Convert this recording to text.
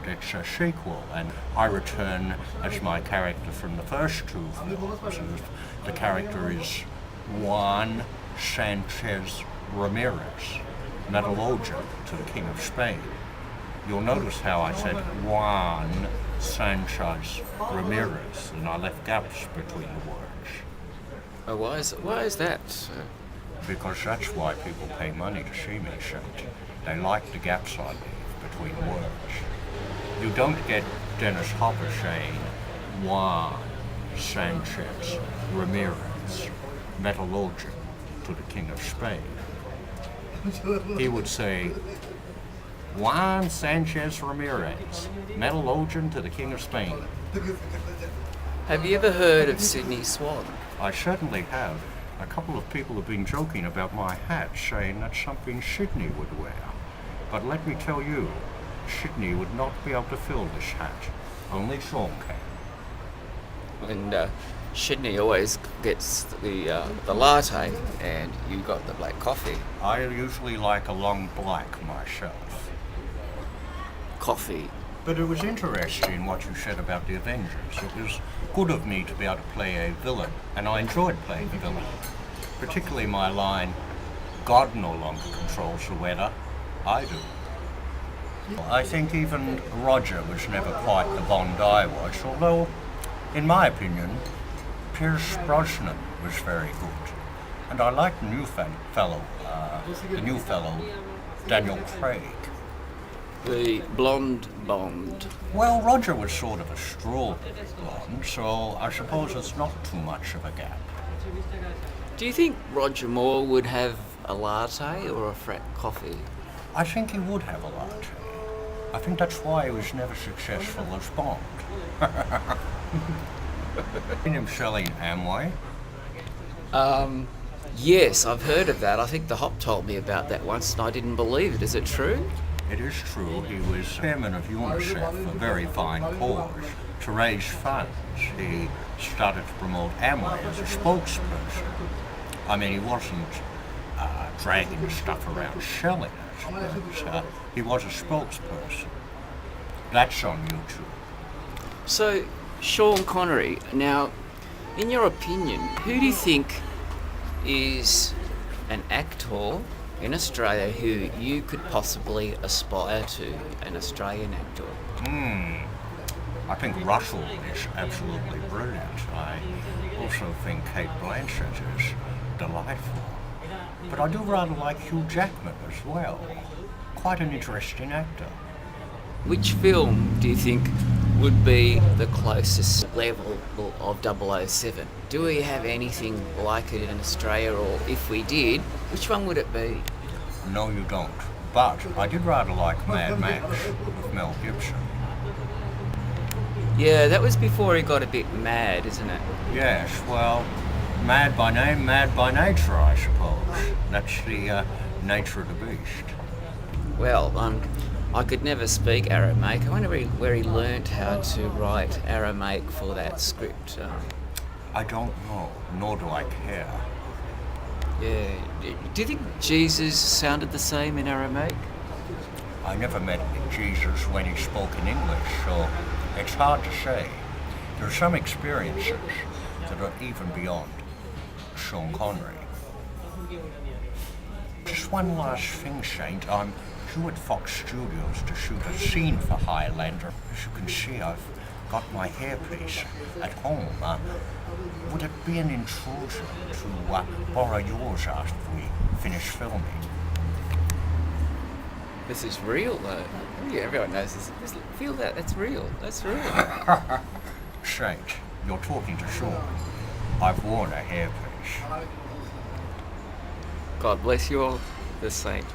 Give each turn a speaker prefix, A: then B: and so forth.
A: It's a sequel, and I return as my character from the first two films. The character is Juan Sanchez Ramirez, metallurgian to the King of Spain. You'll notice how I said Juan Sanchez Ramirez, and I left gaps between the words.
B: Oh, why is that?
A: Because that's why people pay money to see me, Saint. They like the gaps I leave between words. You don't get Dennis Hopper saying Juan Sanchez Ramirez, metallurgian to the King of Spain. He would say Juan Sanchez Ramirez, metallurgian to the King of Spain.
B: Have you ever heard of Sydney Swan?
A: I certainly have. A couple of people have been joking about my hat, saying that's something Sydney would wear. But let me tell you, Sydney would not be able to fill this hat. Only Sean can.
B: And Sydney always gets the latte, and you got the black coffee.
A: I usually like a long black myself.
B: Coffee.
A: But it was interesting what you said about the Avengers. It was good of me to be able to play a villain, and I enjoyed playing the villain. Particularly my line, God no longer controls the weather, I do. I think even Roger was never quite the Bond I was, although, in my opinion, Pierce Brosnan was very good. And I liked the new fellow, Daniel Craig.
B: The blonde Bond.
A: Well, Roger was sort of a straw blonde, so I suppose it's not too much of a gap.
B: Do you think Roger Moore would have a latte or a frat coffee?
A: I think he would have a latte. I think that's why he was never successful as Bond. Seen him selling Amway?
B: Yes, I've heard of that. I think the Hop told me about that once and I didn't believe it. Is it true?
A: It is true. He was chairman of UNICEF, a very fine cause. To raise funds, he started to promote Amway as a spokesperson. I mean, he wasn't dragging the stuff around selling it, but he was a spokesperson. That's on YouTube.
B: So, Sean Connery, now, in your opinion, who do you think is an actor in Australia who you could possibly aspire to, an Australian actor?
A: I think Russell is absolutely brilliant. I also think Kate Blanchett is delightful. But I do rather like Hugh Jackman as well. Quite an interesting actor.
B: Which film do you think would be the closest level of 007? Do we have anything like it in Australia, or if we did, which one would it be?
A: No, you don't. But I did rather like Mad Max with Mel Gibson.
B: Yeah, that was before he got a bit mad, isn't it?
A: Yes, well, mad by name, mad by nature, I suppose. That's the nature of the beast.
B: Well, I could never speak Aramaic. I wonder where he learnt how to write Aramaic for that script.
A: I don't know, nor do I care.
B: Yeah. Do you think Jesus sounded the same in Aramaic?
A: I never met Jesus when he spoke in English, so it's hard to say. There are some experiences that are even beyond Sean Connery. Just one last thing, Saint. I'm due at Fox Studios to shoot a scene for Highlander. As you can see, I've got my hairpiece at home. Would it be an intrusion to borrow yours after we finish filming?
B: This is real, though. Yeah, everyone knows this. Feel that. That's real. That's real.
A: Saint, you're talking to Sean. I've worn a hairpiece.
B: God bless you all, the saint.